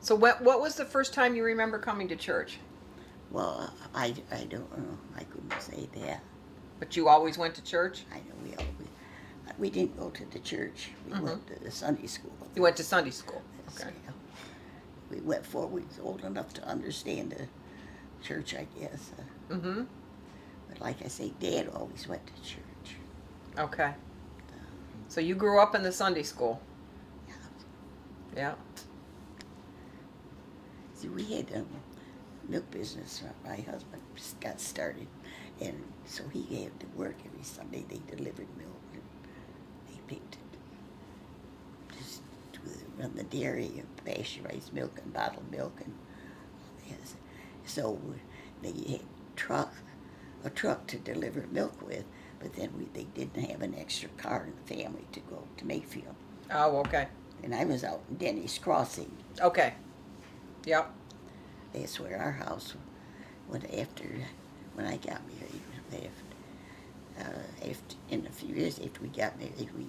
So what was the first time you remember coming to church? Well, I don't know. I couldn't say that. But you always went to church? I know we didn't go to the church. We went to the Sunday school. You went to Sunday school. Yes, Okay. yeah. We went before we was old enough to understand the church, I guess. Mm-hmm. But like I say, Dad always went to church. Okay. So you grew up in the Sunday school? Yeah. Yeah. See, we had a milk business. My husband just got started, and so he had to work every Sunday. They delivered milk, and they picked it. Just run the dairy and pasteurized milk and bottled milk, and yes. So they had a truck to deliver milk with, but then they didn't have an extra car in the family to go to Mayfield. Oh, okay. And I was out in Denny's Crossing. Okay. Yep. That's where our house went after, when I got married. After, in a few years after we got married, we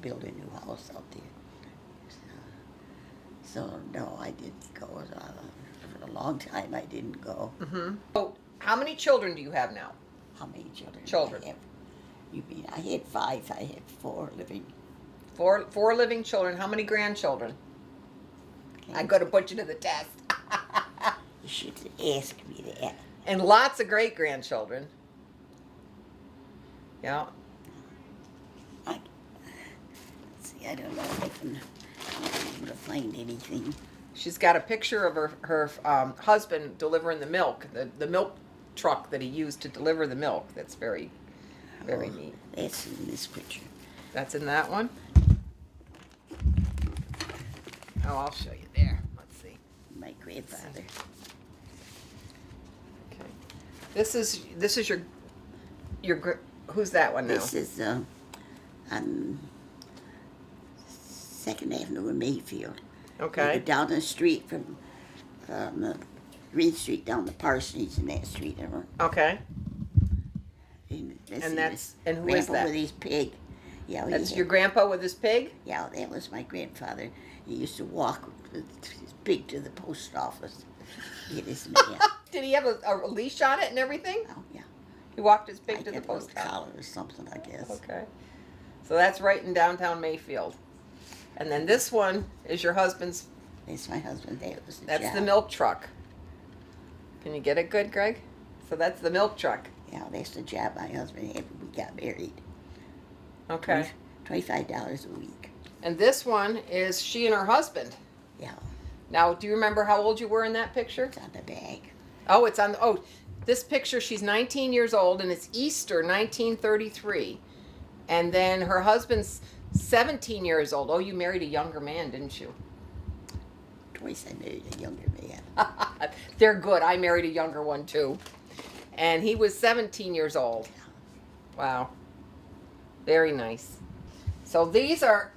build a new house out there. So no, I didn't go. For a long time, I didn't go. Mm-hmm. So how many children do you have now? How many children? Children. I have? You mean I had 5? I had 4 living. Four living children. How many grandchildren? I'm going to put you to the test. You should ask me that. And lots of great grandchildren. Yeah. See, I don't know if I can be able to find anything. She's got a picture of her husband delivering the milk, the milk truck that he used to deliver the milk. That's very neat. That's in this picture. That's in that one? Oh, I'll show you there. Let's see. My grandfather. Okay. This is your who's that one now? This is on 2nd Avenue in Mayfield. Okay. Down the street from Green Street down to Parsons and that street. Okay. And who is Grandpa that? with his pig. Yeah, That's your grandpa with his pig? Yeah, that was my grandfather. He used to walk with his pig to the post office. Get his mail. Did he have a leash on it and everything? Oh, yeah. He walked his pig I to the get a post little office. collar or something, I guess. Okay. So that's right in downtown Mayfield. And then this one is your husband's. That's my husband. That was the That's job. the milk truck. Can you get it good, Greg? So that's the milk truck. Yeah, that's the job my husband had when we got married. Okay. $25 a week. And this one is she and her husband. Yeah, Now, do you remember how old you were in that picture? it's on the bag. Oh, it's on. This picture, she's 19 years old, and it's Easter 1933. And then her husband's 17 years old. Oh, you married a younger man, didn't you? Twice I married a younger man. They're good. I married a younger one, too. And he was 17 years old. Wow. Very nice. So these are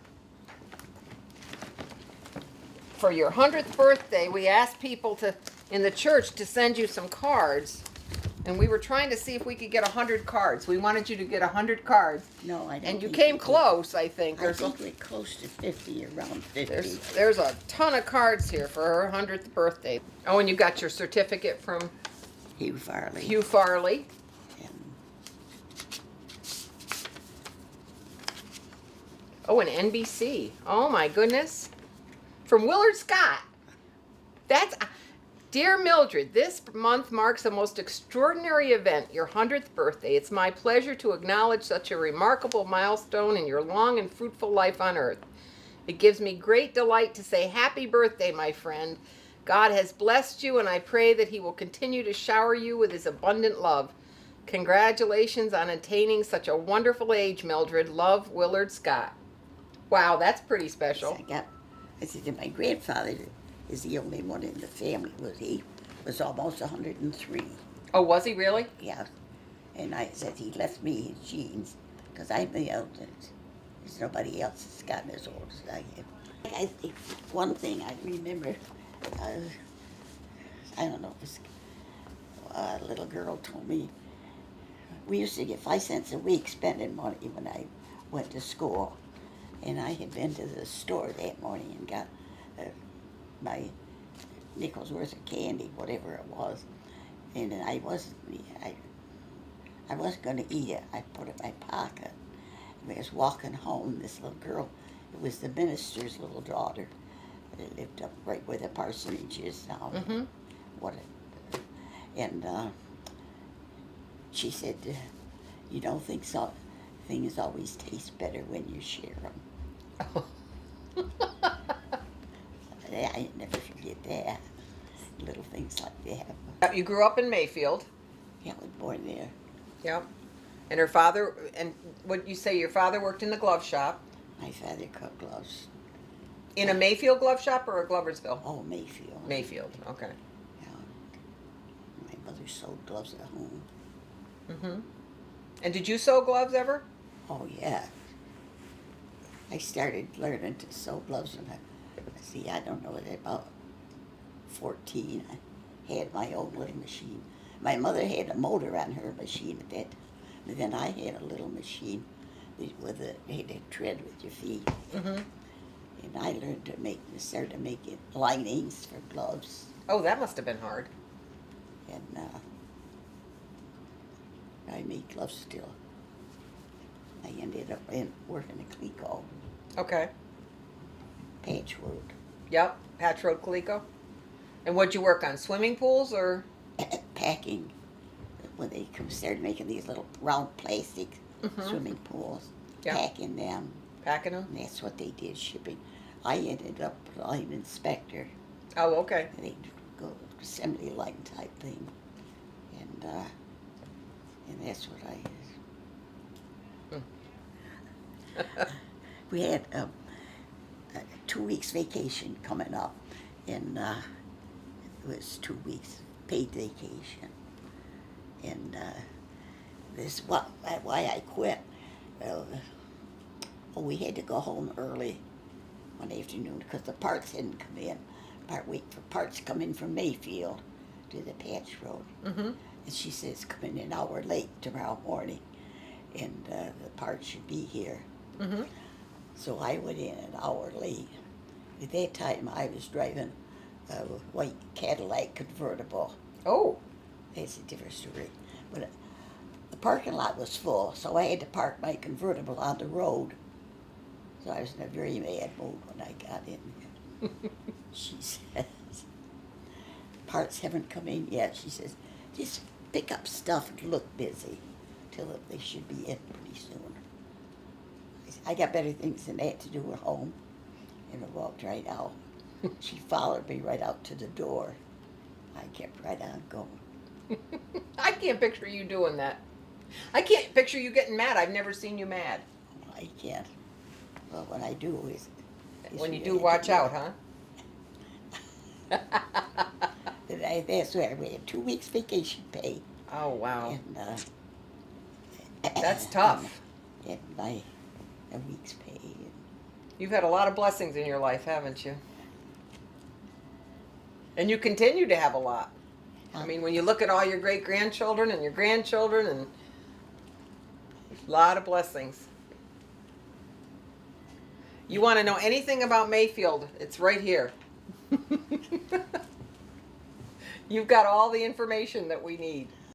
for your 100th birthday. We asked people in the church to send you some cards. And we were trying to see if we could get 100 cards. We wanted you to get 100 cards. No, I don't. And you think came we did. close, I think. I think we're close to 50, around 50. There's a ton of cards here for her 100th birthday. Oh, and you got your certificate from Hugh Farley. Hugh Farley. And Oh, an NBC. Oh my goodness. From Willard Scott. That's Dear Mildred, this month marks a most extraordinary event, your 100th birthday. It's my pleasure to acknowledge such a remarkable milestone in your long and fruitful life on earth. It gives me great delight to say happy birthday, my friend. God has blessed you, and I pray that he will continue to shower you with his abundant love. Congratulations on attaining such a wonderful age, Mildred. Love, Willard Scott. Wow, that's pretty special. I said, my grandfather is the only one in the family. He was almost 103. Oh, was he really? Yeah. And I said he left me his genes because I'm the eldest. There's nobody else that's gotten as old as I am. I think one thing I remember, I don't know if it's a little girl told me, we used to get 5 cents a week spending money when I went to school. And I had been to the store that morning and got my nickels worth of candy, whatever it was. And then I wasn't going to eat it. I put it in my pocket. And I was walking home. This little girl, it was the minister's little daughter. They lived up right where the parsonage is now. Mm-hmm. And she said, "You don't think so? Things always taste better when you share them." I never forget that. Little things like that. You grew up in Mayfield. Yeah, I was born there. Yep. And her father, and what you say, your father worked in the glove shop. My father cut gloves. In a Mayfield glove shop or a Gloversville? Oh, Mayfield. Mayfield, okay. Yeah. My mother sewed gloves at home. Mm-hmm. And did you sew gloves ever? Oh, yeah. I started learning to sew gloves when I don't know, about 14. I had my own little machine. My mother had a motor on her machine at that time. But then I had a little machine with had a tread with your feet. Mm-hmm. And I learned to started making linings for gloves. Oh, that must have been hard. And I make gloves still. I ended up working at Clico, Okay. patchwork. Yep. Patch Road, Calico. And what'd you work on? Swimming pools or? Packing. When they started making these little round plastic swimming pools, Yeah. packing them. Packing them? And that's what they did, shipping. I ended up line inspector. Oh, okay. They go assembly line type thing, and that's what I. We had 2 weeks vacation coming up, and it was 2 weeks paid vacation, and this why I quit. We had to go home early one afternoon because the parts hadn't come in. Wait for parts to come in from Mayfield to the patch road. Mm-hmm. And she says, "Come in an hour late tomorrow morning, and the parts should be here." Mm-hmm. So I went in an hour late. At that time, I was driving a white Cadillac convertible. Oh. That's a different story. But the parking lot was full, so I had to park my convertible on the road. So I was in a very mad mood when I got in. She says, "Parts haven't come in yet." She says, "Just pick up stuff and look busy. Tell them they should be in pretty soon." I said, "I got better things than that to do at home." And I walked right out. She followed me right out to the door. I kept right on going. I can't picture you doing that. I can't picture you getting mad. I've never seen you mad. I can't. Well, what I do is When you really do, watch good. out, huh? That's where we had 2 weeks vacation pay. Oh, wow. And That's tough. And a week's pay. You've had a lot of blessings in your life, haven't you? And you continue to have a lot. I mean, when you look at all your great-grandchildren and your grandchildren, and a lot of blessings. You want to know anything about Mayfield, it's right here. You've got all the information that we need.